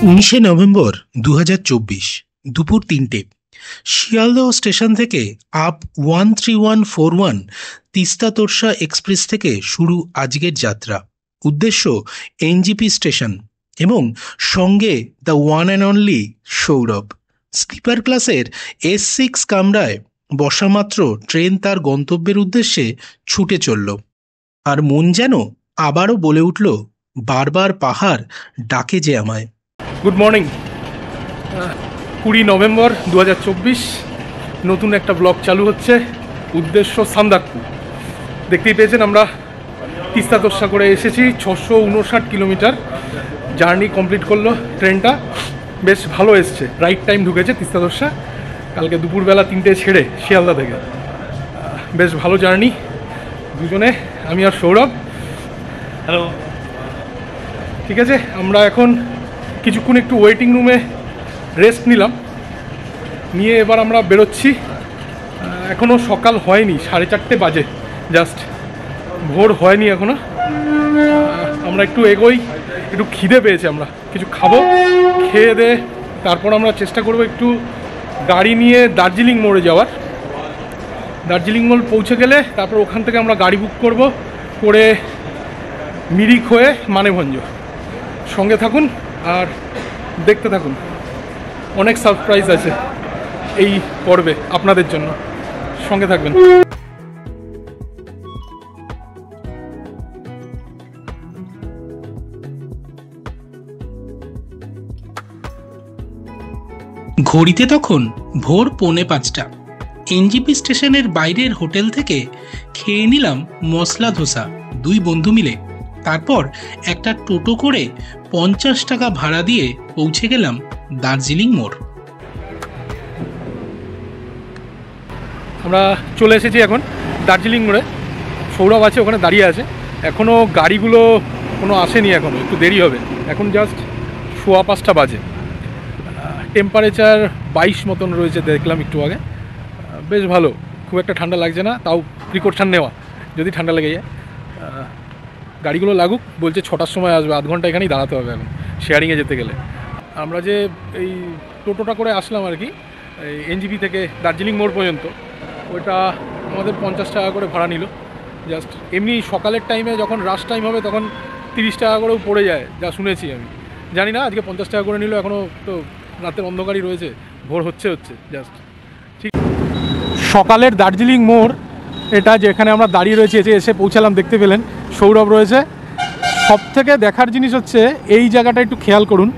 19শে November 2024 দুপুর 3টে Sealdah station থেকে আপ 13141 তিস্তা তোরসা এক্সপ্রেস থেকে শুরু আজকের যাত্রা। উদ্দেশ্য এনজিপি স্টেশন এবং সঙ্গে the one and only Sourav. Sleeper ক্লাসের S6 কামরায় বসা মাত্র ট্রেন তার গন্তব্যের উদ্দেশ্যে ছুটে চলল। আর মন যেন আবারও বলে উঠল, বারবার পাহাড় ডাকে যে আমায়। Good morning. 20 নভেম্বর 2024 নতুন একটা ব্লগ চালু হচ্ছে। উদ্দেশ্য সান্দাকপু। দেখতেই পেয়েছেন আমরা তিস্তা তোরসা করে এসেছি। 659 কিলোমিটার জার্নি কমপ্লিট করলো ট্রেনটা। বেশ ভালো এসছে, রাইট টাইম ঢুকেছে তিস্তা তোরসা। কালকে দুপুরবেলা 3টে ছেড়ে শিয়ালদা থেকে। বেশ ভালো জার্নি দুজনে, আমি আর সৌরভ। হ্যালো। ঠিক আছে, আমরা এখন কিছুক্ষণ একটু ওয়েটিং রুমে রেস্ট নিলাম, নিয়ে এবার আমরা বেরোচ্ছি। এখনও সকাল হয়নি, 4:30 বাজে, জাস্ট ভোর হয়নি এখনও। আমরা একটু এগোই, একটু খিদে পেয়েছে, আমরা কিছু খাবো, খেয়ে দে তারপর আমরা চেষ্টা করব একটু গাড়ি নিয়ে দার্জিলিং মোড়ে যাওয়ার। দার্জিলিং মোড় পৌঁছে গেলে তারপর ওখান থেকে আমরা গাড়ি বুক করব, করে মিরিক হয়ে মানেভঞ্জ। সঙ্গে থাকুন আর দেখতে থাকুন, অনেক সারপ্রাইজ আছে এই পর্বে আপনাদের জন্য, সঙ্গে থাকবেন। ঘড়িতে তখন ভোর 4:45। এনজিপি স্টেশনের বাইরের হোটেল থেকে খেয়ে নিলাম মশলা ধোসা 2 বন্ধু মিলে। তারপর একটা টোটো করে 50 টাকা ভাড়া দিয়ে পৌঁছে গেলাম দার্জিলিং মোড়। আমরা চলে এসেছি এখন দার্জিলিং মোড়ে। সৌরভ আছে ওখানে দাঁড়িয়ে আছে, এখনও গাড়িগুলো কোনো আসেনি, এখনও একটু দেরি হবে। এখন জাস্ট 5:15 বাজে। টেম্পারেচার 22 মতন রয়েছে, দেখলাম একটু আগে। বেশ ভালো, খুব একটা ঠান্ডা লাগছে না, তাও প্রিকশন নেওয়া যদি ঠান্ডা লেগে যায়। গাড়িগুলো লাগুক, বলছে 6টার সময় আসবে, আধ ঘন্টা এখানেই দাঁড়াতে হবে এখন শেয়ারিংয়ে যেতে গেলে। আমরা যে এই টোটোটা করে আসলাম আর কি, এনজিপি থেকে দার্জিলিং মোড় পর্যন্ত, ওইটা আমাদের 50 টাকা করে ভাড়া নিল। জাস্ট এমনি সকালের টাইমে যখন রাশ টাইম হবে তখন 30 টাকা করেও পড়ে যায়, যা শুনেছি আমি। জানি না, আজকে 50 টাকা করে নিল। এখনও তো রাতের অন্ধকারই রয়েছে, ভোর হচ্ছে জাস্ট ঠিক। সকালের দার্জিলিং মোড় এটা, যেখানে আমরা দাঁড়িয়ে রয়েছি, এসে পৌঁছালাম। দেখতে পেলেন সৌরভ রয়েছে। সব থেকে দেখার জিনিস হচ্ছে এই জায়গাটা, একটু খেয়াল করুন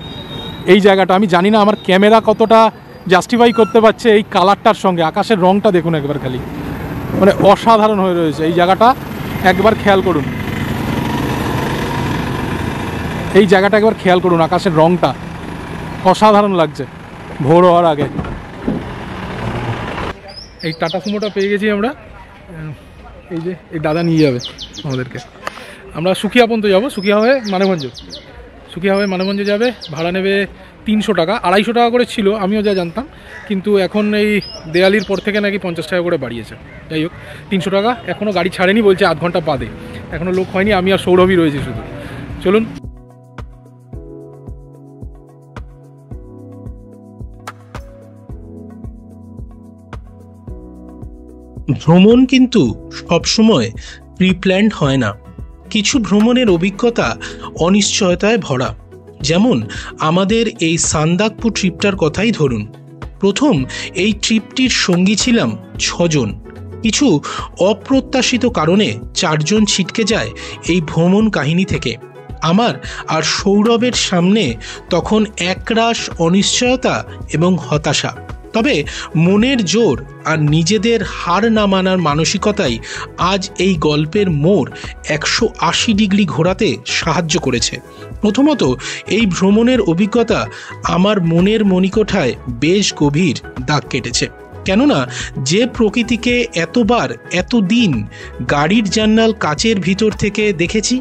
এই জায়গাটা। আমি জানি না আমার ক্যামেরা কতটা জাস্টিফাই করতে পারছে এই কালারটার সঙ্গে। আকাশের রঙটা দেখুন একবার, খালি মানে অসাধারণ হয়ে রয়েছে এই জায়গাটা। একবার খেয়াল করুন এই জায়গাটা, একবার খেয়াল করুন আকাশের রঙটা, অসাধারণ লাগছে ভোর হওয়ার আগে। এই টাটা সুমোটা পেয়ে গেছি আমরা। এই যে এই দাদা নিয়ে যাবে আমাদেরকে। আমরা সুখিয়া পর্যন্ত যাবো, সুখিয়া হয়ে মানেভঞ্জ যাবে। ভাড়া নেবে 300 টাকা, 250 টাকা করে ছিল, আমিও যা জানতাম, কিন্তু এখন এই দেয়ালির পর থেকে নাকি 50 টাকা করে বাড়িয়েছে। যাই হোক, 300 টাকা। এখনও গাড়ি ছাড়েনি, বলছে আধ ঘন্টা বাদে। এখনও লোক হয়নি, আমি আর সৌরভই রয়েছি শুধু। চলুন। ভ্রমণ কিন্তু সবসময় প্রিপ্ল্যান্ড হয় না। কিছু ভ্রমণের অভিজ্ঞতা অনিশ্চয়তায় ভরা। যেমন আমাদের এই সান্দাকপু ট্রিপটার কথাই ধরুন। প্রথম এই ট্রিপটির সঙ্গী ছিলাম 6 জন। কিছু অপ্রত্যাশিত কারণে 4 জন ছিটকে যায় এই ভ্রমণ কাহিনী থেকে। আমার আর সৌরভের সামনে তখন একরাশ অনিশ্চয়তা এবং হতাশা। তবে মনের জোর আর নিজেদের হার না মানার মানসিকতাই আজ এই গল্পের মোড় 180 ডিগ্রি ঘোরাতে সাহায্য করেছে। প্রথমত, এই ভ্রমণের অভিজ্ঞতা আমার মনের মণিকোঠায় বেশ গভীর দাগ কেটেছে। কেননা যে প্রকৃতিকে এতবার এতদিন গাড়ির জান্নাল কাচের ভিতর থেকে দেখেছি,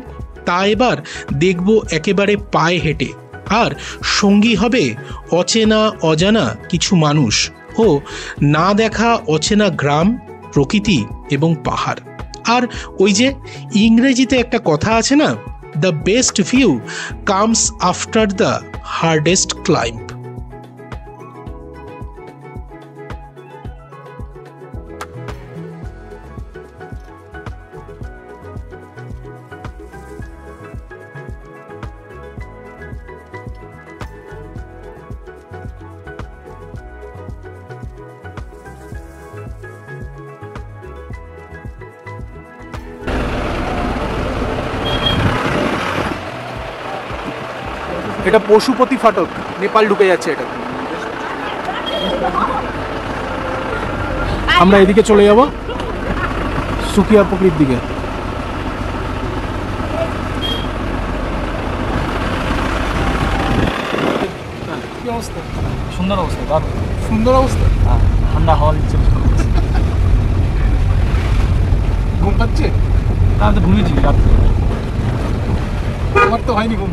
তা এবার দেখব একেবারে পায়ে হেঁটে। আর সঙ্গী হবে অচেনা অজানা কিছু মানুষ ও না দেখা অচেনা গ্রাম, প্রকৃতি এবং পাহাড়। আর ওই যে ইংরেজিতে একটা কথা আছে না, The best view comes after the hardest climb. এটা পশুপতি ফাটক, নেপাল ঢুকে যাচ্ছে এটা। আমরা এদিকে চলে যাব সুকিয়া পুকুরের দিকে। কি অবস্থা? সুন্দর অবস্থা, সুন্দর অবস্থা। ঠান্ডা হাওয়া দিচ্ছে। ঘুম পাচ্ছে? আমি তো ঘুমিয়েছি রাত্রে। আমার তো হয়নি ঘুম।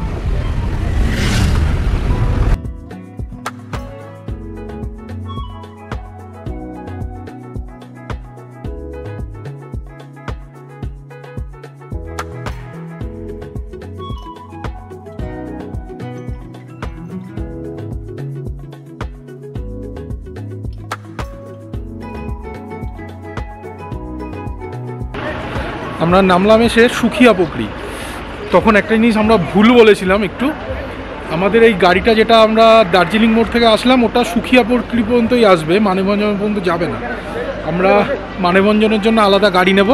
আমরা নামলাম এসে সুখিয়া পুকুরি। তখন একটা জিনিস আমরা ভুল বলেছিলাম একটু, আমাদের এই গাড়িটা যেটা আমরা দার্জিলিং মোড় থেকে আসলাম ওটা সুখিয়া পুকুরি পর্যন্তই আসবে, মানেভঞ্জন পর্যন্ত যাবে না। আমরা মানেভঞ্জনের জন্য আলাদা গাড়ি নেব,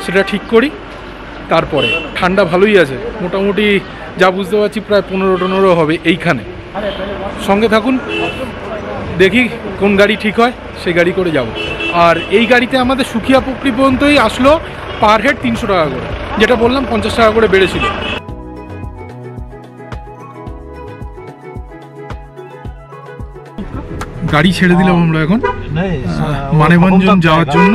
সেটা ঠিক করি। তারপরে ঠান্ডা ভালোই আছে, মোটামুটি যা বুঝতে পারছি প্রায় 15-15 হবে এইখানে। সঙ্গে থাকুন, দেখি কোন গাড়ি ঠিক হয় সেই গাড়ি করে যাব। আর এই গাড়িতে আমাদের সুখিয়া পুকুরি পর্যন্তই আসলো পার হেড 300 টাকা করে, যেটা বললাম 50 টাকা করে বেড়েছিল। গাড়ি ছেড়ে দিলাম আমরা এখন মানেভঞ্জন যাওয়ার জন্য।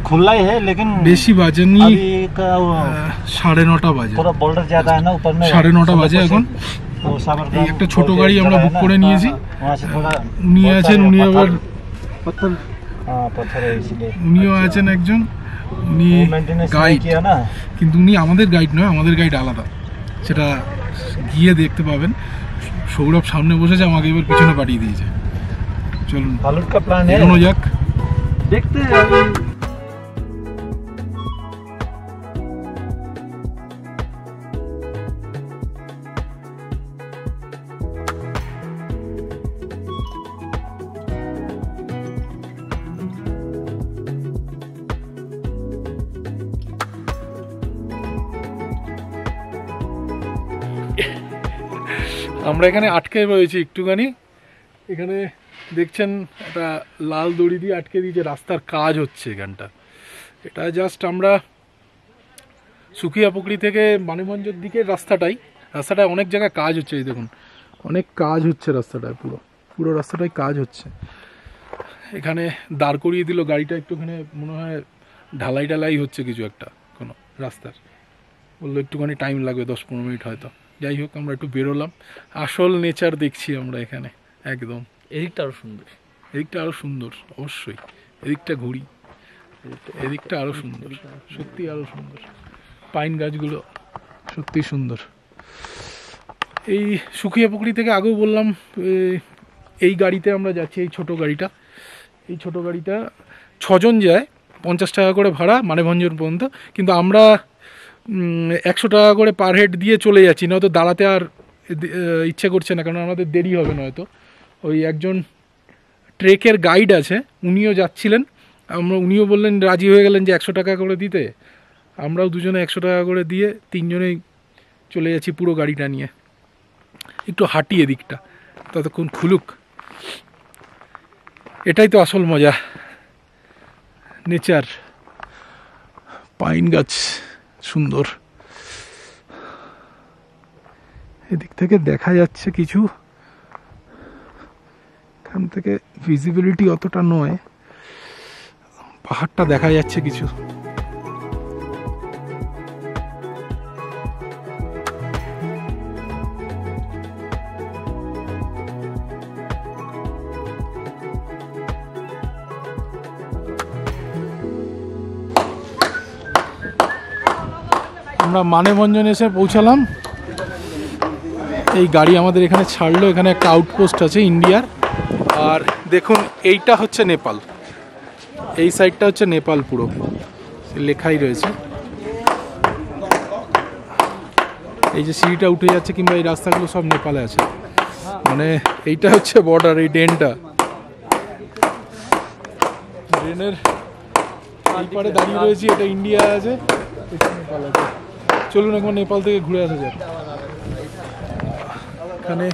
खुला ही है लेकिन বেশি বাজেনি, 9:30 বাজে। 9:30 বাজে এখন। এই একটা ছোট গাড়ি আমরা বুক করে নিয়েছি। উনি আছেন, উনি আবার উনিও আছেন একজন, উনি গাইড, কিন্তু উনি আমাদের গাইড নয়, আমাদের গাইড আলাদা, সেটা গিয়ে দেখতে পাবেন। সৌরভ সামনে বসেছে, আমাকে এবার পিছনে পাঠিয়ে দিয়েছে। চলুন এগোনো যাক, দেখতে। আমরা এখানে আটকে রয়েছি একটুখানি। এখানে দেখছেন একটা লাল দড়ি দিয়ে আটকে দিয়েছে, রাস্তার কাজ হচ্ছে এখানটা। এটা জাস্ট আমরা সুখিয়া পুকুরি থেকে মানেভঞ্জের দিকে রাস্তাটায় অনেক জায়গায় কাজ হচ্ছে। এই দেখুন, অনেক কাজ হচ্ছে রাস্তাটায়, পুরো রাস্তাটায় কাজ হচ্ছে। এখানে দাঁড় করিয়ে দিল গাড়িটা, একটুখানি মনে হয় ঢালাই হচ্ছে কিছু একটা কোনো রাস্তার। বললো একটুখানি টাইম লাগবে, 10-15 মিনিট হয়তো। যাই হোক, আমরা একটু বেরোলাম, আসল নেচার দেখছি আমরা এখানে। একদম এদিকটা আরো সুন্দর, অবশ্যই। এদিকটা ঘুরি, এদিকটা আরো সুন্দর, সত্যি আরো সুন্দর। পাইন গাছগুলো সত্যি সুন্দর। এই সুখিয়া পুকুরি থেকে আগেও বললাম, এই গাড়িতে আমরা যাচ্ছি, এই ছোট গাড়িটা 6 জন যায়, 50 টাকা করে ভাড়া মানেভঞ্জন পর্যন্ত। কিন্তু আমরা 100 টাকা করে পার হেড দিয়ে চলে যাচ্ছি, নয়তো দাঁড়াতে আর ইচ্ছে করছে না, কারণ আমাদের দেরি হবে নয়তো। ওই একজন ট্রেকের গাইড আছে, উনিও যাচ্ছিলেন, উনিও বললেন, রাজি হয়ে গেলেন যে 100 টাকা করে দিতে। আমরাও দুজনে 100 টাকা করে দিয়ে 3 জনেই চলে যাচ্ছি পুরো গাড়িটা নিয়ে। একটু হাঁটি এদিকটা, ততক্ষণ খুলুক। এটাই তো আসল মজা, নেচার। পাইন গাছ সুন্দর, এদিক থেকে দেখা যাচ্ছে কিছু, এখান থেকে ভিজিবিলিটি অতটা নয়, পাহাড়টা দেখা যাচ্ছে কিছু। আমরা মানেভঞ্জন এসে পৌঁছালাম। এই গাড়ি আমাদের এখানে ছাড়লো। এখানে একটা আউটপোস্ট আছে ইন্ডিয়ার। আর দেখুন এইটা হচ্ছে নেপাল, এই সাইডটা হচ্ছে নেপাল, পুরো লেখাই রয়েছে। এই যে সিঁড়িটা উঠে যাচ্ছে কিংবা এই রাস্তাগুলো সব নেপালে আছে, মানে এইটা হচ্ছে বর্ডার। এই ড্রেনটা, ড্রেনের পারে দাঁড়িয়ে রয়েছি, এটা ইন্ডিয়া আছে, নেপাল আছে। চলুন একবার নেপাল থেকে ঘুরে আসা যাক। এখানে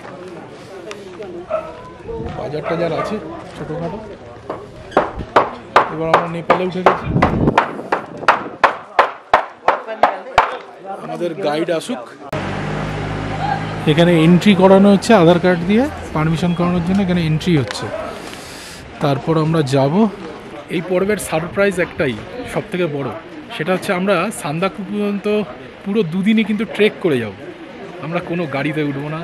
বাজার টাজার আছে ছোটোখাটো। এবার আমরা নেপালে উঠে গেছি, আমাদের গাইড আসুক। এখানে এন্ট্রি করানো হচ্ছে আধার কার্ড দিয়ে, পারমিশন করানোর জন্য এখানে এন্ট্রি হচ্ছে। তারপর আমরা যাব। এই পর্বের সারপ্রাইজ একটাই সব থেকে বড়, সেটা হচ্ছে আমরা সান্দাকফু পর্যন্ত পুরো দুদিনই কিন্তু ট্রেক করে যাব। আমরা কোনো গাড়িতে উঠবো না,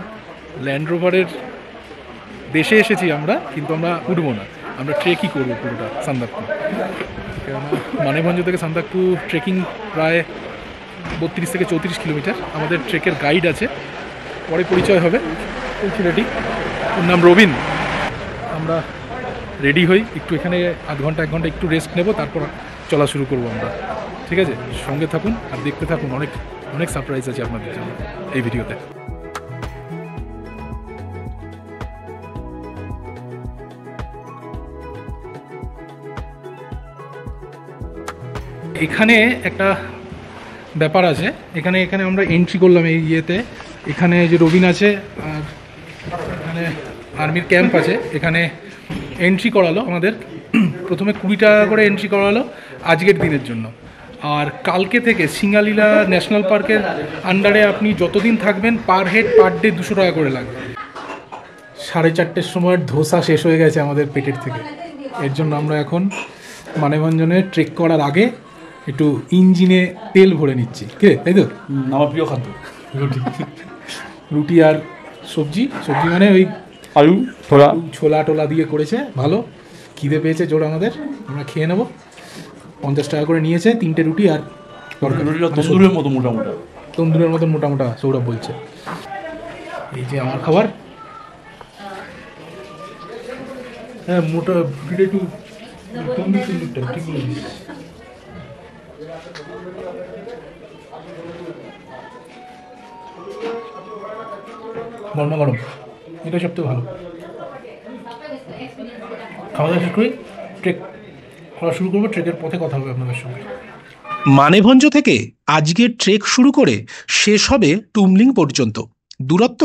ল্যান্ড রোভারের দেশে এসেছি আমরা, কিন্তু আমরা উঠবো না, আমরা ট্রেকই করবো পুরোটা সান্দাকফু। মানেভঞ্জ থেকে সান্দাকফু ট্রেকিং প্রায় 32 থেকে 34 কিলোমিটার। আমাদের ট্রেকের গাইড আছে, পরে পরিচয় হবে। ওই ছেলেটি, ওর নাম রবিন। আমরা রেডি হই, একটু এখানে আধ ঘন্টা 1 ঘন্টা একটু রেস্ট নেব, তারপর চলা শুরু করবো আমরা। ঠিক আছে, সঙ্গে থাকুন আর দেখতে থাকুন, অনেক অনেক সারপ্রাইজ আছে আপনাদের জন্য এই ভিডিওতে। এখানে একটা ব্যাপার আছে, এখানে আমরা এন্ট্রি করলাম এই ইয়েতে। এখানে যে রবিন আছে আর এখানে আর্মির ক্যাম্প আছে, এখানে এন্ট্রি করালো আমাদের। প্রথমে 20 টাকা করে এন্ট্রি করালো আজকের দিনের জন্য। আর কালকে থেকে সিঙ্গালীলা ন্যাশনাল পার্কের আন্ডারে আপনি যতদিন থাকবেন পার হেড পার ডে 200 টাকা করে লাগবে। 4:30 সময় ধোসা শেষ হয়ে গেছে আমাদের পেটের থেকে। এর জন্য আমরা এখন মানেভঞ্জনে ট্রেক করার আগে একটু ইঞ্জিনে তেল ভরে নিচ্ছি। কে তাই তো? আমার প্রিয় খাদ্য রুটি আর সবজি মানে ওই আলু ছোলা টোলা দিয়ে করেছে, ভালো খিদে পেয়েছে জোর আমাদের। আমরা খেয়ে নেবো। 50 টাকা করে নিয়েছে 3টে রুটি আর তন্দুরের মতো মোটামোটা, তন্দুরের মতন মোটামোটা সৌরভ বলছে। এই যে আমার খাবার। হ্যাঁ, মোটা একটু তন্দুরটা ঠিক বলেছিস। গরমা গরম, এটা সবথেকে ভালো। খাওয়া দাওয়া শেষ করে ট্রেক করা শুরু করবো। ট্রেকের পথে কথা হবে আপনাদের সঙ্গে। মানেভঞ্জ থেকে আজকের ট্রেক শুরু করে শেষ হবে টুমলিং পর্যন্ত। দূরত্ব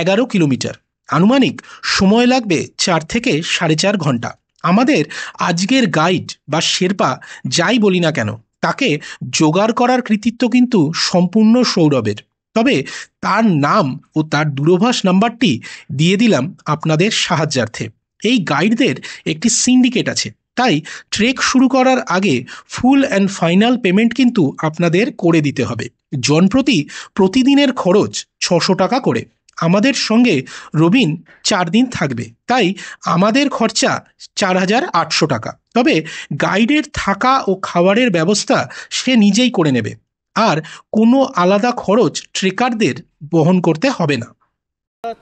11 কিলোমিটার। আনুমানিক সময় লাগবে 4 থেকে 4.5 ঘন্টা। আমাদের আজকের গাইড বা শেরপা যাই বলি না কেন, তাকে জোগাড় করার কৃতিত্ব কিন্তু সম্পূর্ণ সৌরভের। তবে তার নাম ও তার দূরভাষ নাম্বারটি দিয়ে দিলাম আপনাদের সাহায্যার্থে। এই গাইডদের একটি সিন্ডিকেট আছে, তাই ট্রেক শুরু করার আগে ফুল অ্যান্ড ফাইনাল পেমেন্ট কিন্তু আপনাদের করে দিতে হবে। জনপ্রতি প্রতিদিনের খরচ 600 টাকা করে। আমাদের সঙ্গে রবিন 4 দিন থাকবে, তাই আমাদের খরচা 4800 টাকা। তবে গাইডের থাকা ও খাবারের ব্যবস্থা সে নিজেই করে নেবে, আর কোনো আলাদা খরচ ট্রেকারদের বহন করতে হবে না।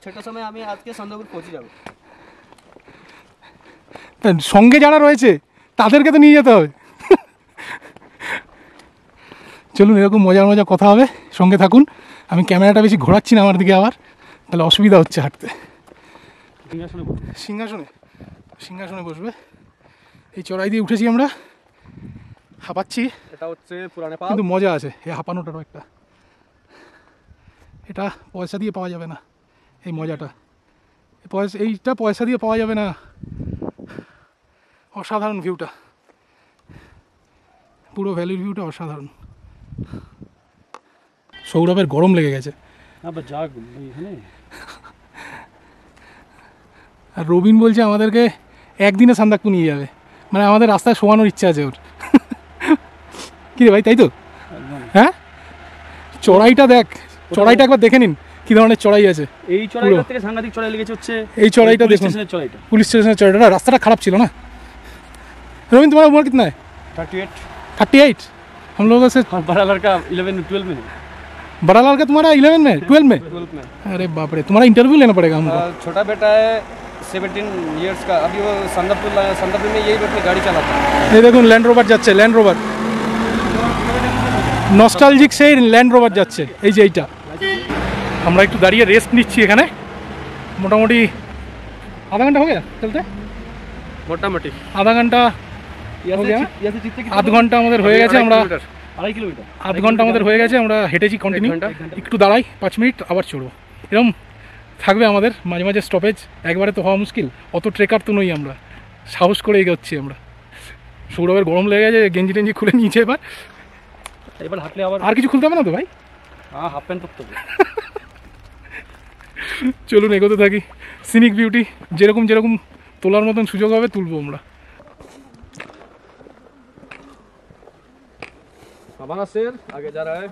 6টার সময় আমি আজকে সান্দাকফু পৌঁছে যাব। সঙ্গে যারা রয়েছে তাদেরকে তো নিয়ে যেতে হবে। চলুন, এরকম মজার কথা হবে, সঙ্গে থাকুন। আমি ক্যামেরাটা বেশি ঘোরাচ্ছি না আমার দিকে, আবার তাহলে অসুবিধা হচ্ছে হাঁটতে। সিংহাসনে বসবে। এই চড়াই দিয়ে উঠেছি আমরা, হাঁপাচ্ছি। এটা হচ্ছে পুরা নেপাল, কিন্তু মজা আছে এই হাঁপানোটারও একটা। এটা পয়সা দিয়ে পাওয়া যাবে না, এই মজাটা। এইটা পয়সা দিয়ে পাওয়া যাবে না। অসাধারণ ভিউটা, পুরো ভ্যালির ভিউটা অসাধারণ। সৌরভের গরম লেগে গেছে। আর রবিন বলছে আমাদেরকে একদিনে সান্দাকফু নিয়ে যাবে, মানে আমাদের রাস্তায় শোয়ানোর ইচ্ছা আছে ওর। কি রে ভাই, তাই তো? হ্যাঁ, চড়াইটা দেখ, চড়াইটা একবার দেখে নিন কি ধরনের চড়াই আছে। এই চড়াইটা থেকে সাংঘাতিক চড়াই লেগেছে হচ্ছে এই চড়াইটা দেখুন, পুলিশ স্টেশনের চড়াইটা। রাস্তাটা খারাপ ছিল না। रोबिन तुम्हारा उम्र कितना है? 38। 38? हम लोगों से बड़ा लड़का 11-12 में है। बड़ा लाल का तुम्हारा 11 में 12 में? 12th में। अरे बाप रे, तुम्हारा इंटरव्यू लेना पड़ेगा हमको। छोटा बेटा है 17 इयर्स का, अभी वो संदकपुर में यही बेटे गाड़ी चलाता है। এই দেখুন ল্যান্ড রোভার যাচ্ছে, ল্যান্ড রোভার নস্টালজিক সেই ল্যান্ড রোভার যাচ্ছে। এই যে এইটা, আমরা একটু দাঁড়িয়ে রেস্ট নিচ্ছি এখানে। মোটামুটি आधा घंटा हो गया चलते, मोटा मोटी आधा घंटा हो गया, আধ ঘন্টা আমাদের হয়ে গেছে। আমরা 2.5 কিলোমিটার, আধ ঘন্টা আমাদের হয়ে গেছে, আমরা হেঁটেছি কন্টিনিউ। একটু দাঁড়াই 5 মিনিট, আবার চড়বো। এরকম থাকবে আমাদের মাঝে মাঝে স্টপেজ, একবারে তো হওয়া মুশকিল, অত ট্রেকার তো নই আমরা, সাহস করে এগোচ্ছি আমরা। সৌরভের গরম লেগে গেছে, গেঞ্জি টেঞ্জি খুলে নিয়েছে। এবার হাঁটলে আবার আর কিছু খুলতে হবে না তো ভাই? হ্যাঁ, হাফ প্যান্ট পরতে হবে। চলুন এগোতে থাকি। সিনিক বিউটি যেরকম যেরকম তোলার মতন সুযোগ হবে তুলবো আমরা। हमारा शेर आगे जा रहा है।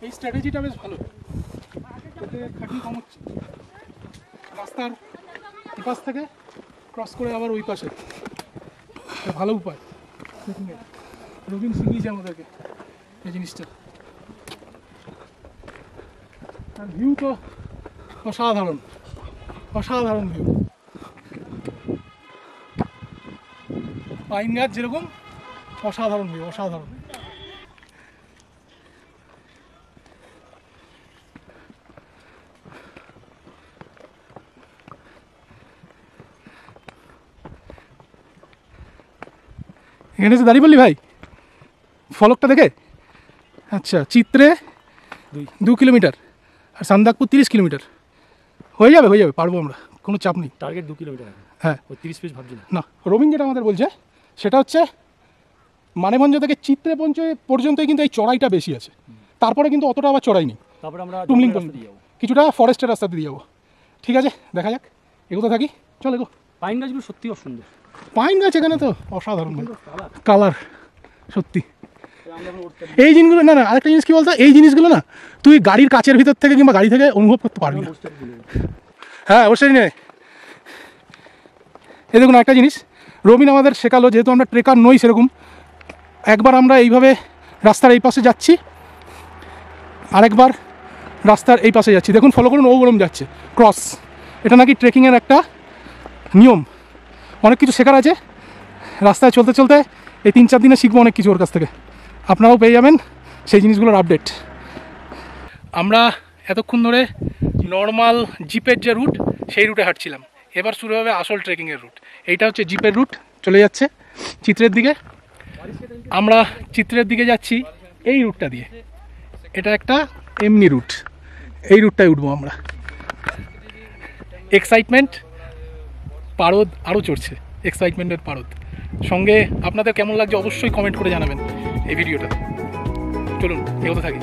এই স্ট্র্যাটেজিটা বেশ ভালো, এতে খাটনি কম হচ্ছে। রাস্তার এপাশ থেকে ক্রস করে আবার ওই পাশে, এটা ভালো উপায়। রবিন শিখিয়েছে আমাদেরকে এই জিনিসটা। আর ভিউ তো অসাধারণ, অসাধারণ ভিউ। পাইন গাছ যেরকম, অসাধারণ ভিউ, অসাধারণ। এখানে এসে দাঁড়িয়ে বললি ভাই ফলকটা দেখে? আচ্ছা, চিত্রে 2 কিলোমিটার আর সান্দাকপুর 30 কিলোমিটার। হয়ে যাবে, হয়ে যাবে, পারবো আমরা, কোনো চাপ নেই। টার্গেট 2 কিলোমিটার, হ্যাঁ, ওই 30 পেজ ভাবছি না। না, রবীন যেটা আমাদের বলছে সেটা হচ্ছে মানেভঞ্জ থেকে চিত্রে পর্যন্তই কিন্তু এই চড়াইটা বেশি আছে, তারপরে কিন্তু অতটা আবার চড়াই নেই। তারপরে আমরা টুমলিং পর্যন্ত কিছুটা ফরেস্টের রাস্তা দিয়ে যাবো। ঠিক আছে, দেখা যাক, এগোতে থাকি, চল এগো। পাইন গাছগুলো সত্যি সুন্দর। পাইন গাছ এখানে তো অসাধারণ কালার, সত্যি। এই জিনিসগুলো না, আরেকটা জিনিস কি বলতো, এই জিনিসগুলো না তুই গাড়ির কাচের ভিতর থেকে কিংবা গাড়ি থেকে অনুভব করতে পারবি না। হ্যাঁ, অবশ্যই নেই। এই দেখুন একটা জিনিস রবিন আমাদের শেখালো, যেহেতু আমরা ট্রেকার নই সেরকম। একবার আমরা এইভাবে রাস্তার এই পাশে যাচ্ছি, আরেকবার রাস্তার এই পাশে যাচ্ছি। দেখুন ফলো করুন, ও গরম যাচ্ছে ক্রস। এটা নাকি ট্রেকিংয়ের একটা নিয়ম, অনেক কিছু শেখার আছে রাস্তায় চলতে চলতে। এই 3-4 দিনে শিখবো অনেক কিছু ওর কাছ থেকে, আপনারাও পেয়ে যাবেন সেই জিনিসগুলোর আপডেট। আমরা এতক্ষণ ধরে নর্মাল জিপের যে রুট সেই রুটে হাঁটছিলাম, এবার শুরু হবে আসল ট্রেকিংয়ের রুট। এইটা হচ্ছে জিপের রুট, চলে যাচ্ছে চিত্রের দিকে। আমরা চিত্রের দিকে যাচ্ছি এই রুটটা দিয়ে, এটা একটা এমনি রুট, এই রুটটায় উঠবো আমরা। এক্সাইটমেন্ট, পারদ আরও চড়ছে, এক্সাইটমেন্টের পারদ। সঙ্গে আপনাদের কেমন লাগছে অবশ্যই কমেন্ট করে জানাবেন এই ভিডিওটা। চলুন এগোতে থাকি।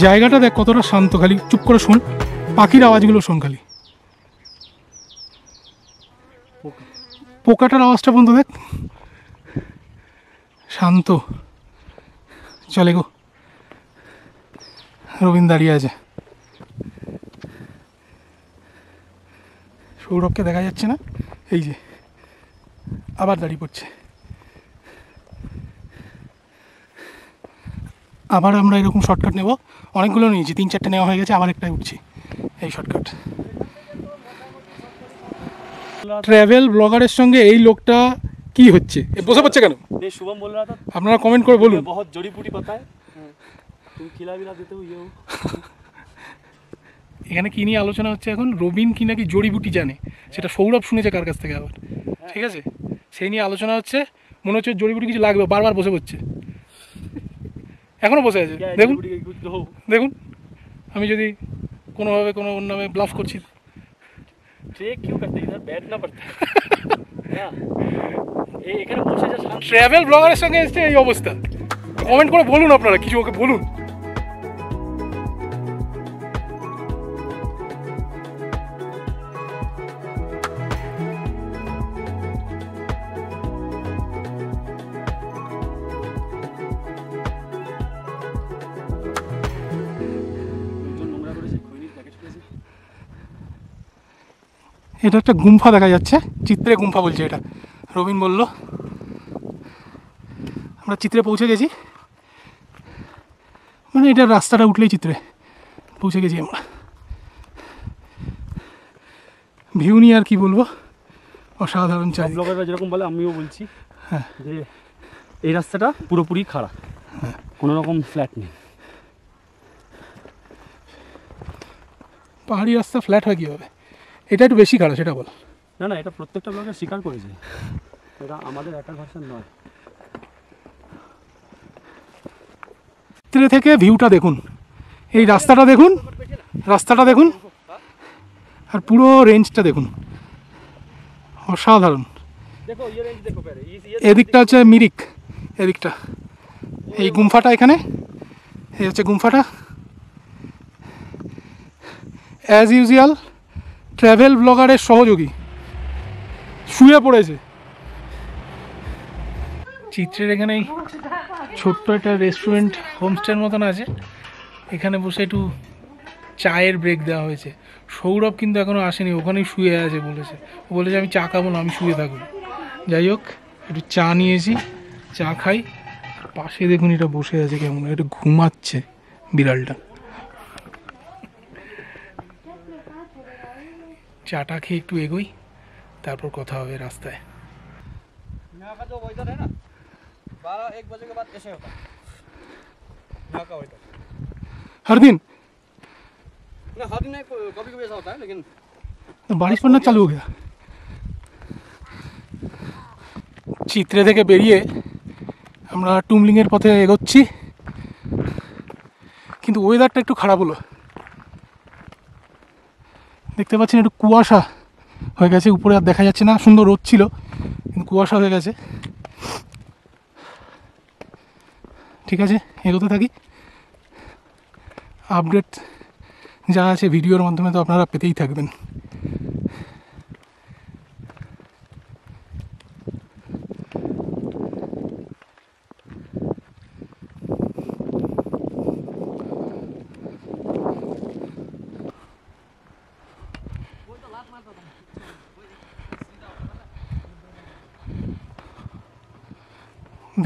জায়গাটা দেখ কতটা শান্ত, খালি চুপ করে শোন, পাখির আওয়াজগুলো শোন, খালি পোকাটার আওয়াজটা পর্যন্ত দেখ, শান্ত। চলে গো, রবীন দাঁড়িয়ে আছে, সৌরভকে দেখা যাচ্ছে না, এই যে আবার দাঁড়িয়ে পড়ছে। আবার আমরা এরকম শর্টকাট নেব, অনেকগুলো নিয়েছি, 3-4টে নেওয়া হয়ে গেছে, আবার একটাই উঠছি এই শর্টকাট। ট্রাভেল ব্লগারের সঙ্গে এই লোকটা কি হচ্ছে, বসে পড়ছে কেন? शुभम बोल रहा था, আপনারা কমেন্ট করে বলুন। बहुत जड़ी बूटी पता है, तुम खिला विला देते हो ये हो। এখানে কি নিয়ে আলোচনা হচ্ছে এখন? রবিন কি নাকি জড়িবুটি জানে, সেটা সৌরভ শুনেছে কার কাছ থেকে আবার, ঠিক আছে, সেই নিয়ে আলোচনা হচ্ছে। মনে হচ্ছে জড়িবুটি কিছু লাগবে, বারবার বসে পড়ছে, এখনও বসে আছে। দেখুন দেখুন, আমি যদি কোনোভাবে কোনো ওর নামে ব্লাফ করছি। ट्रेक क्यों करते हैं, इधर बैठना पड़ता है ना, এখানে বসে যা শান্ত। ট্রাভেল ব্লগারের সঙ্গে এসছে এই অবস্থা, কমেন্ট করে বলুন আপনারা, কিছু ওকে বলুন। এটা একটা গুম্ফা দেখা যাচ্ছে, চিত্রে গুম্ফা বলছে এটা, রবিন বলল। আমরা চিত্রে পৌঁছে গেছি, মানে এটা রাস্তাটা উঠলেই চিত্রে পৌঁছে গেছি আমরা। ভিউ নিয়ে আর কি বলবো, অসাধারণ চাই। ব্লগাররা যেরকম বলে আমিও বলছি, হ্যাঁ, যে এই রাস্তাটা পুরোপুরি খাড়া, কোনো রকম ফ্ল্যাট নেই। পাহাড়ি রাস্তা ফ্ল্যাট হয় কীভাবে? এটা একটু বেশি খারাপ, সেটা বল। না না, এটা প্রত্যেকটা ব্লগার স্বীকার করেছে, এটা আমাদের একার ভার্সন নয়। চিত্রে থেকে ভিউটা দেখুন, এই রাস্তাটা দেখুন, রাস্তাটা দেখুন, আর পুরো রেঞ্জটা দেখুন, অসাধারণ। এদিকটা হচ্ছে মিরিক, এদিকটা এই গুম্ফাটা, এখানে এই হচ্ছে গুম্ফাটা। অ্যাজ ইউজুয়াল ট্র্যাভেল ব্লগারের সহযোগী শুয়ে পড়েছে। চিত্রের এখানেই ছোট্ট একটা রেস্টুরেন্ট হোমস্টের মতন আছে, এখানে বসে একটু চায়ের ব্রেক দেওয়া হয়েছে। সৌরভ কিন্তু এখনও আসেনি, ওখানেই শুয়ে আছে বলেছে। ও বলেছে আমি চা খাবো না, আমি শুয়ে থাকবো। যাই হোক, একটু চা নিয়েছি, চা খাই। পাশে দেখুন এটা বসে আছে কেমন, একটু ঘুমাচ্ছে বিড়ালটা। চাটা খেয়ে একটু এগোই, তারপর কথা হবে রাস্তায়। हर दिन कभी-कभी ऐसा होता है, लेकिन बारिश पड़ना चालू हो गया। চিত্রে থেকে বেরিয়ে আমরা টুমলিংয়ের পথে এগোচ্ছি, কিন্তু ওয়েদারটা একটু খারাপ হলো। দেখতে পাচ্ছেন একটু কুয়াশা হয়ে গেছে, উপরে আর দেখা যাচ্ছে না। সুন্দর রোদ ছিল, কিন্তু কুয়াশা হয়ে গেছে। ঠিক আছে, এগোতে থাকি। আপডেট যা আছে ভিডিওর মাধ্যমে তো আপনারা পেতেই থাকবেন।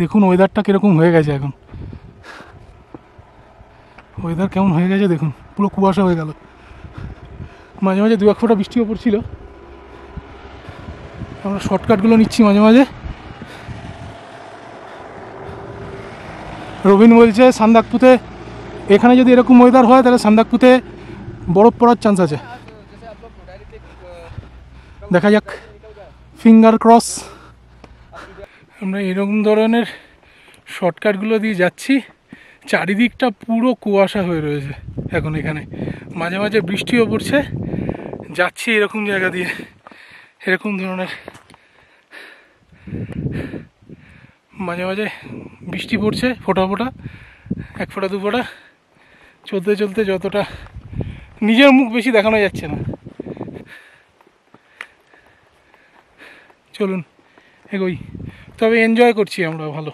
দেখুন ওয়েদারটা কীরকম হয়ে গেছে এখন, ওয়েদার কেমন হয়ে গেছে দেখুন, পুরো কুয়াশা হয়ে গেল। মাঝে মাঝে দু এক ফোঁটা বৃষ্টিও পড়ছিল। আমরা শর্টকাটগুলো নিচ্ছি মাঝে মাঝে। রবিন বলছে সান্দাকপুতে, এখানে যদি এরকম ওয়েদার হয় তাহলে সান্দাকপুতে বরফ পড়ার চান্স আছে। দেখা যাক, ফিঙ্গার ক্রস। আমরা এরকম ধরনের শর্টকাটগুলো দিয়ে যাচ্ছি। চারিদিকটা পুরো কুয়াশা হয়ে রয়েছে এখন এখানে, মাঝে মাঝে বৃষ্টিও পড়ছে। যাচ্ছি এরকম জায়গা দিয়ে, এরকম ধরনের মাঝে মাঝে বৃষ্টি পড়ছে ফোঁটা ফোঁটা, এক ফোঁটা দু ফোঁটা। চলতে চলতে যতটা নিজের মুখ বেশি দেখানো যাচ্ছে না। চলুন এগোই, তবে এনজয় করছি আমরা ভালো।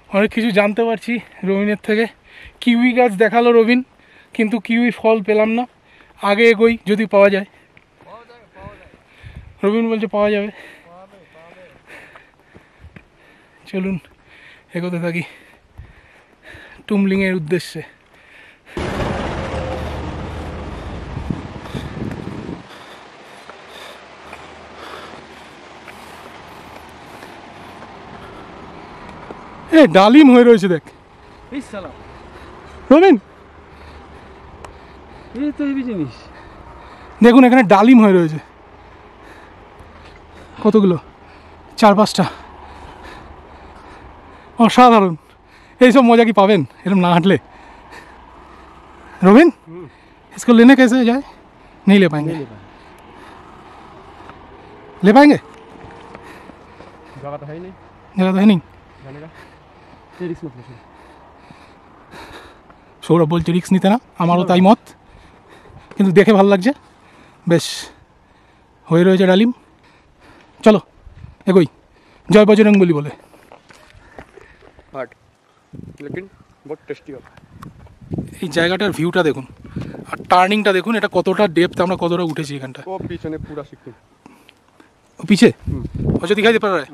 অনেক কিছু জানতে পারছি রবিনের থেকে। কিউই গাছ দেখালো রবিন, কিন্তু কিউই ফল পেলাম না। আগে এগোই, যদি পাওয়া যায়। রবিন বলছে পাওয়া যাবে। চলুন এগোতে থাকি টুমলিংয়ের উদ্দেশ্যে। ডালিম হয়ে রয়েছে দেখ রবিন, জিনিস দেখুন এখানে ডালিম হয়ে রয়েছে কতগুলো, 4-5টা। অসাধারণ। এইসব মজা কি পাবেন এরকম না হাঁটলে? রবিন, इसको लेने कैसे जाए? नहीं ले पाएंगे, ले पाएंगे? जगह तो है नहीं, जगह तो है नहीं। সৌরভ বলছে রিক্স নিতে না, আমারও তাই মত, কিন্তু দেখে ভালো লাগছে। বেশ হয়ে রয়েছে ডালিম। চলো এগোই, জয় বজরং বলি বলে। लेकिन बहुत टेस्टी होता है। এই জায়গাটার ভিউটা দেখুন আর টার্নিংটা দেখুন, এটা কতটা ডেপথ, আমরা কতটা উঠেছি এখানটা। वो पीछे ने पूरा सिक्किम पीछे और जो दिखाई दे पड़ रहा है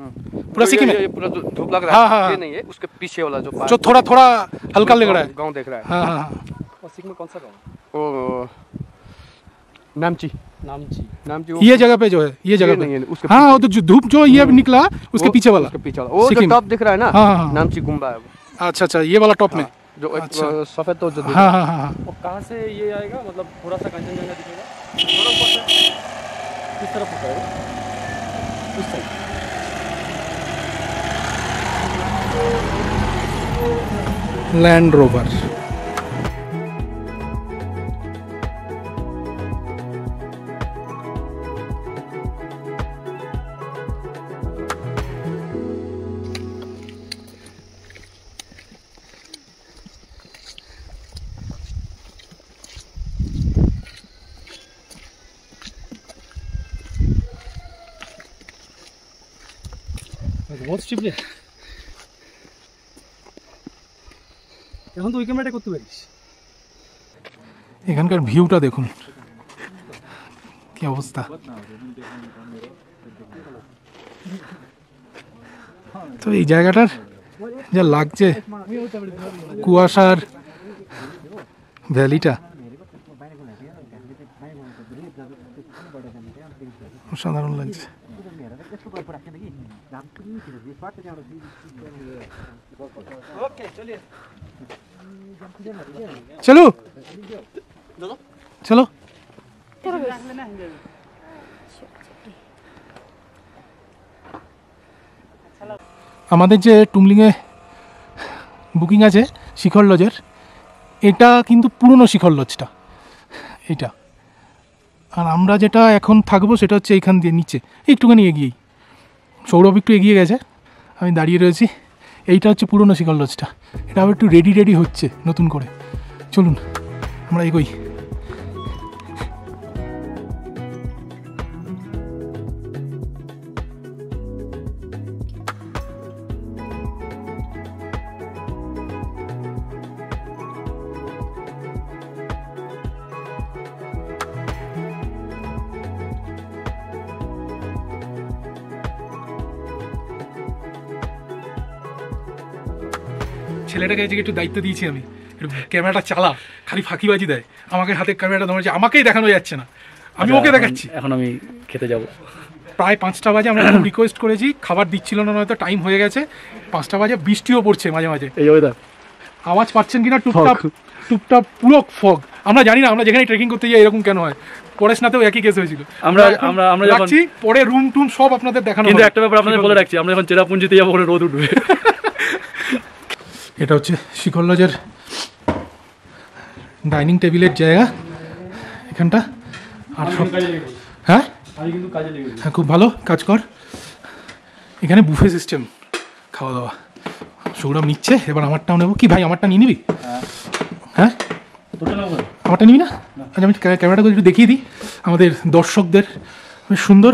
पूरा सिक्किम है। ये पूरा जो धूप लग रहा हाँ, है हाँ, ये हाँ। नहीं है, उसके पीछे वाला जो जो थोड़ा थोड़ा हल्का लग रहा है। गांव देख रहा है। हाँ हाँ हाँ। और सिक्किम में कौन सा गाँव? ओ नामची नामची। नामची ये जगह पे जो है, ये जगह नहीं है, पे उसके हाँ, वो तो जो धूप जो ये निकला उसके वो- पीछे वाला। उसके पीछे वाला वो जो सिक्किम। टॉप दिख रहा है ना, हाँ, हाँ, हाँ। नामची गुम्बा है वो। अच्छा अच्छा, ये वाला टॉप में। जो एक, अच्छा। सफेद तो जो दिख हाँ हाँ हाँ हाँ। और कहाँ से ये आएगा, मतलब थोड़ा सा कंचनजंगा दिखेगा थोड़ा ऊपर से किस तरफ होता है उस साइड? Land rover. বহুত স্টিপ রে, এখন তো ওই ক্যামেরাটা করতে পারিস। এখানকার ভিউটা দেখুন কি অবস্থা। তো এই জায়গাটার যা লাগছে কুয়াশার ভ্যালিটা অসাধারণ লাগছে। চলো চলো। আমাদের যে টুমলিংয়ে বুকিং আছে শিখর লজের, এটা কিন্তু পুরনো শিখর লজটা এটা। আর আমরা যেটা এখন থাকবো সেটা হচ্ছে এইখান দিয়ে নিচে একটুখানি এগিয়েই। সৌরভ একটু এগিয়ে গেছে, আমি দাঁড়িয়ে রয়েছি। এইটা হচ্ছে পুরনো শিখর লজটা, এটা আবার একটু রেডি হচ্ছে নতুন করে। চলুন আমরা এগোই। ছেলেটাকে আজকে একটু দায়িত্ব দিয়েছি আমি, একটু ক্যামেরাটা চালা, খালি ফাঁকিবাজি দেয় আমাকে, হাতে ক্যামেরাটা ধরেছে, আমাকেই দেখানো যাচ্ছে না, আমি ওকে দেখাচ্ছি। এখন আমি খেতে যাব। প্রায় 5টা বাজে, আমরা রিকোয়েস্ট করেছি, খাবার দিচ্ছিল না, নয়তো টাইম হয়ে গেছে। 5টা বাজে, বৃষ্টিও পড়ছে মাঝে মাঝে। এই ওয়েদার আওয়াজ পাচ্ছেন কিনা টুকটাক টুকটাক, পুরো ফগ। আমরা জানি না, আমরা যেখানে ট্রেকিং করতে যাই এরকম কেন হয়। পরেশনাথেও একই কেস হয়েছিল। আমরা যখন রাখছি, পরে রুম টুম সব আপনাদের দেখানো। কিন্তু একটা ব্যাপার আপনাদের বলে রাখছি, আমরা যখন চেরাপুঞ্জিতে যাবো ওখানে রোদ উঠবে। এটা হচ্ছে শিখর লজের ডাইনিং টেবিলের জায়গা এখানটা। আর সব হ্যাঁ হ্যাঁ, খুব ভালো কাজ কর। এখানে বুফে সিস্টেম খাওয়া দাওয়া। সৌরভ নিচ্ছে, এবার আমারটাও নেবো। কি ভাই, আমারটা নিয়ে নিবি? হ্যাঁ, আমারটা নিবি না? আচ্ছা, আমি ক্যামেরাটা একটু দেখিয়ে দিই আমাদের দর্শকদের। বেশ সুন্দর,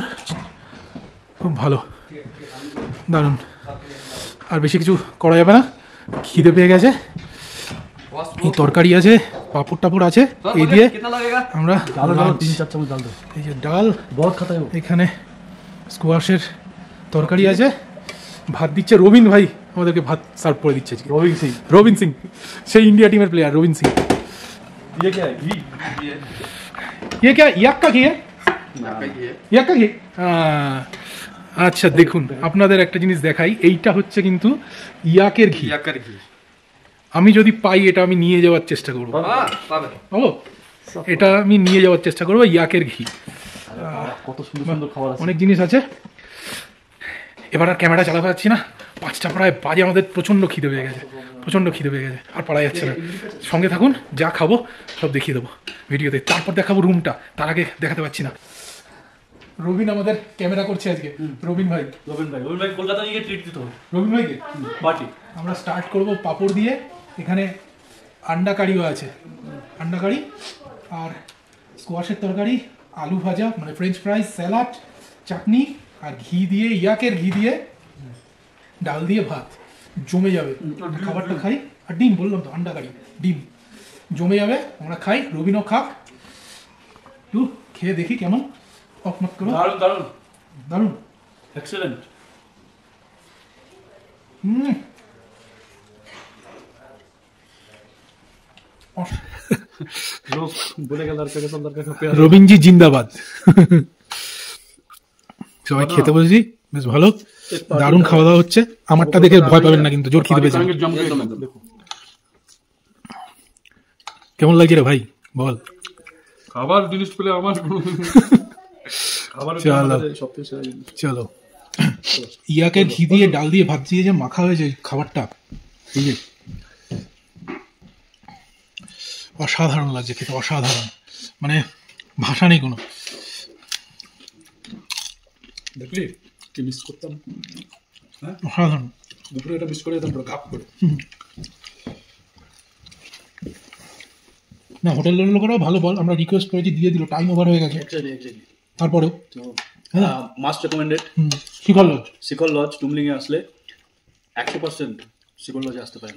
খুব ভালো, দারুণ। আর বেশি কিছু করা যাবে না, খিদে পেয়ে গেছে। এই তরকারি আছে, পাঁপড় টাপড় আছে, এই দিয়ে আমরা এই যে ডাল, এখানে স্কোয়াশের তরকারি আছে, ভাত দিচ্ছে রবিন ভাই, আমাদেরকে ভাত সার্ভ করে দিচ্ছে। রবিন সিং সেই ইন্ডিয়া টিমের প্লেয়ার রবিন সিং। ये क्या ইয়াক का घी है? ইয়াক का घी? আচ্ছা, দেখুন আপনাদের একটা জিনিস দেখাই, এইটা হচ্ছে কিন্তু ইয়াকের ঘি। আমি যদি পাই এটা আমি নিয়ে যাওয়ার চেষ্টা করবো। এটা আমি নিয়ে যাওয়ার চেষ্টা করবো, ইয়াকের ঘি। কত সুন্দর সুন্দর খাবার আছে, অনেক জিনিস আছে। এবার আর ক্যামেরা চালাতে পারছি না, 5টা প্রায় বাজে, আমাদের প্রচণ্ড খিদে পেয়ে গেছে, আর পারা যাচ্ছে না। সঙ্গে থাকুন, যা খাবো সব দেখিয়ে দেবো ভিডিওতে, তারপর দেখাবো রুমটা, তার আগে দেখাতে পারছি না। রবিন আমাদের ক্যামেরা করছে আজকে। রবিন ভাই কলকাতা গিয়ে ট্রিট দিতে হবে। রবিন ভাইকে পার্টি আমরা স্টার্ট করব পাঁপড় দিয়ে। এখানে আন্ডা কারিও আছে, আন্ডা কারি আর স্কোয়াশের তরকারি, আলু ভাজা মানে ফ্রেঞ্চ ফ্রাইজ, স্যালাড, চাটনি আর ঘি দিয়ে, ইয়াকের ঘি দিয়ে, ডাল দিয়ে ভাত, জমে যাবে। খাবারটা খাই। আর ডিম, বললাম তো আন্ডা কারি, ডিম। জমে যাবে। আমরা খাই, রবিনও খাক, একটু খেয়ে দেখি কেমন। অকমত করো। দারুণ দারুণ দারুণ। এক্সেলেন্ট। लोग बोलेगा लड़का के साथ लड़का का प्यार। রবিনজি জিন্দাবাদ। সবাই খেতে বসেছি, বেশ ভালো, দারুণ খাওয়া দাওয়া হচ্ছে। আমারটা দেখে ভয় পাবেন না কিন্তু, জোর খিদে পেয়েছে। সঙ্গে জম করে দেখো কেমন লাগছে রে ভাই বল। খাবার জিনিস পেলে আমার খাবার চলো সবথেকে সেরা জিনিস। চলো, ইয়াকে ঘি দিয়ে ডাল দিয়ে ভাত দিয়ে যে মাখা হয়েছে খাবারটা, এই যে অসাধারণ লাগছে খেতে, অসাধারণ, মানে ভাষা নেই কোনো। দেখলি কি মিস করতাম, অসাধারণ। দুপুরে এটা মিস করে যেতাম পুরো কাপ করে। না, হোটেলের লোকেরাও ভালো, বল আমরা রিকোয়েস্ট করেছি, দিয়ে দিল, টাইম ওভার হয়ে গেছে এক্স্যাক্টলি তারপরেও। তো হ্যাঁ, মাস্ট রেকমেন্ডেড শিখর লজ। শিকল লজ টুমলিং এ আসলে 100% শিকল লজে আসতে পারেন,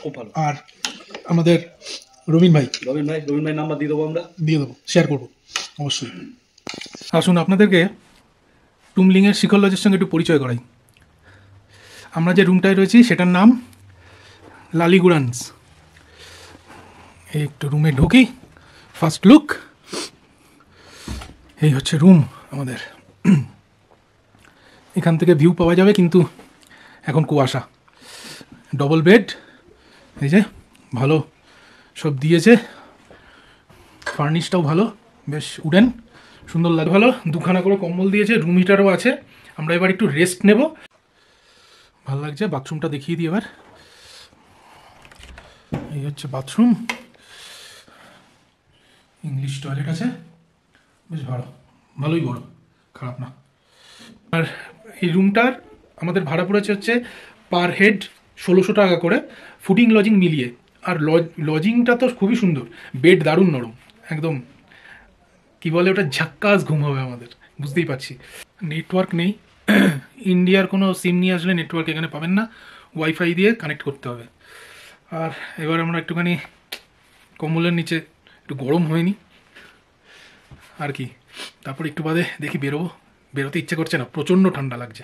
খুব ভালো। আর আমাদের রবিন ভাই রবিন ভাই নাম্বার দিয়ে দেবো, আমরা দিয়ে দেবো, শেয়ার করবো অবশ্যই। আসুন আপনাদেরকে টুমলিংয়ের শিখর লজের সঙ্গে একটু পরিচয় করাই। আমরা যে রুমটায় রয়েছি সেটার নাম লালিগুড়ান্স। এই একটু রুমে ঢুকি, ফার্স্ট লুক, এই হচ্ছে রুম আমাদের। এখান থেকে ভিউ পাওয়া যাবে, কিন্তু এখন কুয়াশা। ডবল বেড, এই যে ভালো সব দিয়েছে, ফার্নিশটাও ভালো, বেশ উডেন, সুন্দর লাগে, ভালো। দুখানা করে কম্বল দিয়েছে, রুম হিটারও আছে। আমরা এবার একটু রেস্ট নেব, ভালো লাগছে। বাথরুমটা দেখিয়ে দিই এবার। এই হচ্ছে বাথরুম, ইংলিশ টয়লেট আছে, বেশ ভালো, ভালোই বড়, খারাপ না। আর এই রুমটার আমাদের ভাড়া পড়েছে হচ্ছে পার হেড 1600 টাকা করে, ফুডিং লজিং মিলিয়ে। আর লজিংটা তো খুবই সুন্দর, বেড দারুণ নরম, একদম কি বলে ওটা, ঝাক্কাস ঘুম হবে আমাদের, বুঝতেই পারছি। নেটওয়ার্ক নেই, ইন্ডিয়ার কোনো সিম নিয়ে আসলে নেটওয়ার্ক এখানে পাবেন না, ওয়াইফাই দিয়ে কানেক্ট করতে হবে। আর এবার আমরা একটুখানি কম্বলের নিচে একটু গরম হয়নি আর কি, তারপর একটু বাদে দেখি বেরোবো। বেরোতে ইচ্ছে করছে না, প্রচণ্ড ঠান্ডা লাগছে,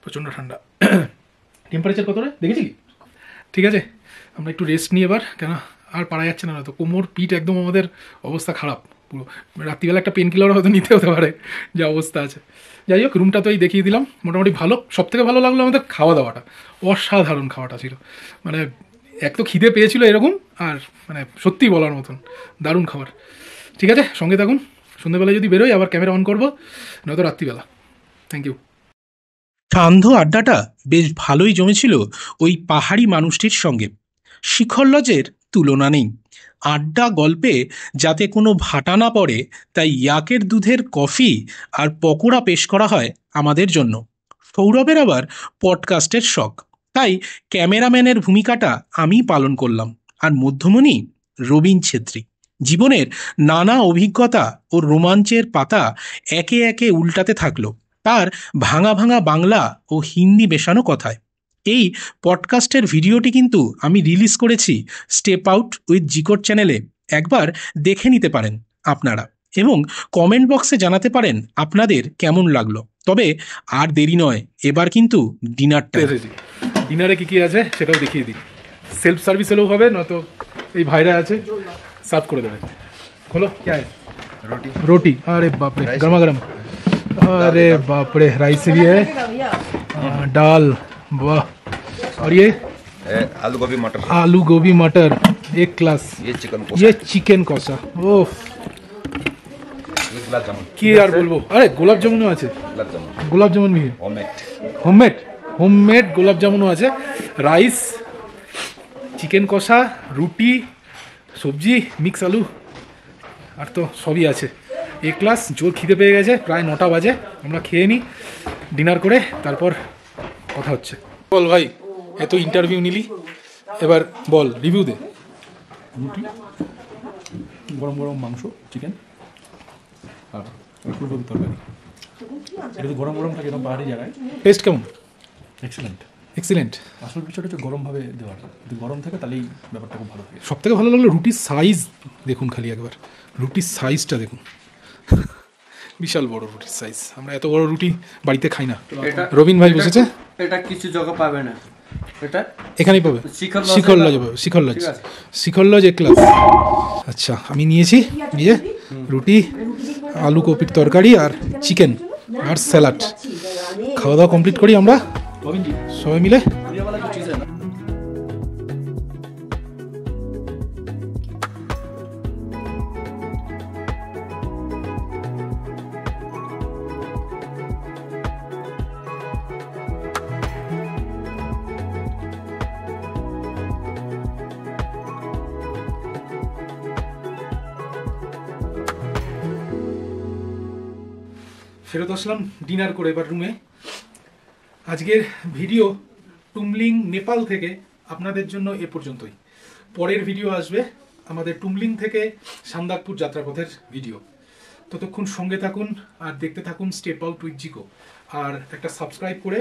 প্রচণ্ড ঠান্ডা। টেম্পারেচার কত রে দেখেছি? ঠিক আছে, আমরা একটু রেস্ট নিই এবার, কেন আর পারা যাচ্ছে না, তো কোমর পিঠ একদম আমাদের অবস্থা খারাপ পুরো। রাত্রিবেলা একটা পেন কিলার হয়তো নিতে হতে পারে, যা অবস্থা আছে। যাই হোক, রুমটা তো এই দেখিয়ে দিলাম, মোটামুটি ভালো। সবথেকে ভালো লাগলো আমাদের খাওয়া দাওয়াটা, অসাধারণ খাওয়াটা ছিল। মানে এক তো খিদে পেয়েছিল এরকম, আর মানে সত্যিই বলার মতন দারুণ খাবার। ঠিক আছে, সঙ্গে থাকুন। সন্ধ্যেবেলায় যদি বেরোই আবার ক্যামেরা অন করবো, নয়তো রাত্রিবেলা। Thank you. সান্ধ্য আড্ডাটা বেশ ভালোই জমেছিল ওই পাহাড়ি মানুষটির সঙ্গে। শিখর লজের তুলনা নেই। আড্ডা গল্পে যাতে কোনো ভাটা না পড়ে, তাই ইয়াকের দুধের কফি আর পকোড়া পেশ করা হয় আমাদের জন্য। সৌরভের আবার পডকাস্টের শখ, তাই ক্যামেরাম্যানের ভূমিকাটা আমি পালন করলাম। আর মধ্যমণি রবিন ছেত্রী। জীবনের নানা অভিজ্ঞতা ও রোমাঞ্চের পাতা একে একে উল্টাতে থাকলো তার ভাঙা ভাঙা বাংলা ও হিন্দি মেশানো কথায়। এই পডকাস্টের ভিডিওটি কিন্তু আমি রিলিজ করেছি স্টেপ আউট উইথ জিকোর চ্যানেলে, একবার দেখে নিতে পারেন আপনারা, এবং কমেন্ট বক্সে জানাতে পারেন আপনাদের কেমন লাগলো। তবে আর দেরি নয়, এবার কিন্তু ডিনারটা। এসেছি, ডিনারে কী কী আছে সেটাও দেখিয়ে দিই। সেলফ সার্ভিস হলেও হবে, নয়তো এই ভাইরা আছে সার্ভ করে দেবে। খোলো, কে আছে? रोटी, अरे बाप रे, गर्मा गर्म, अरे बाप रे, राइस भी है, दाल, वाह। और ये आलू गोभी मटर 1 क्लास, ये चिकन कषा, ओह কি আর বলবো। আরে গোলাপ জামুনও আছে, গোলাপ জামুন भी হোমমেড গোলাপ জামুনও আছে, রাইস, চিকেন কষা, রুটি, সবজি, মিক্স আলু, আর তো সবই আছে। 1 ক্লাস। জোর খিদে পেয়ে গেছে, প্রায় 9টা বাজে। আমরা খেয়ে নিই, ডিনার করে তারপর কথা হচ্ছে। বল ভাই, এত ইন্টারভিউ নিলি, এবার বল, রিভিউ দে। রুটি, গরম গরম মাংস, চিকেন, আর ফুলকপি তরকারি। এটা তো গরম গরম থাকে, এটা পাহাড়ি জায়গায়। টেস্ট কেমন? এক্সেলেন্ট। এক্সিলেন্ট। আসল বিষয়টা হচ্ছে গরমভাবে দেওয়াটা, যদি গরম থাকে তাহলেই ব্যাপারটা খুব ভালো থাকে। সব থেকে ভালো লাগলো রুটির সাইজ দেখুন, খালি একবার রুটির সাইজটা দেখুন, বিশাল বড় রুটির সাইজ। আমরা এত বড় রুটি বাড়িতে খাই না। রবিন ভাই বসেছে, এটা কিছু জায়গা পাবে না, এটা এখানেই পাবে, শিখর লজ পাবে, শিখর লজ, শিখর লজ এক ক্লাস। আচ্ছা আমি নিয়েছি নিয়ে রুটি, আলু কপির তরকারি আর চিকেন আর স্যালাড। খাওয়া দাওয়া কমপ্লিট করি আমরা সবাই মিলে। ফেরত আসলাম ডিনার করে এবার রুমে। আজকের ভিডিও টুমলিং নেপাল থেকে আপনাদের জন্য এ পর্যন্তই। পরের ভিডিও আসবে আমাদের টুমলিং থেকে সান্দাকপুর যাত্রাপথের ভিডিও। ততক্ষণ সঙ্গে থাকুন আর দেখতে থাকুন স্টেপ আউট উইথ জিকো। আর একটা সাবস্ক্রাইব করে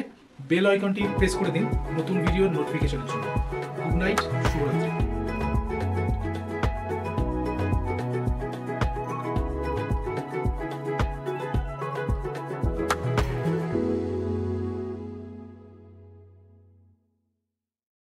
বেল আইকনটি প্রেস করে দিন নতুন ভিডিওর নোটিফিকেশনের জন্য। গুড নাইট, শুভরাত্রি।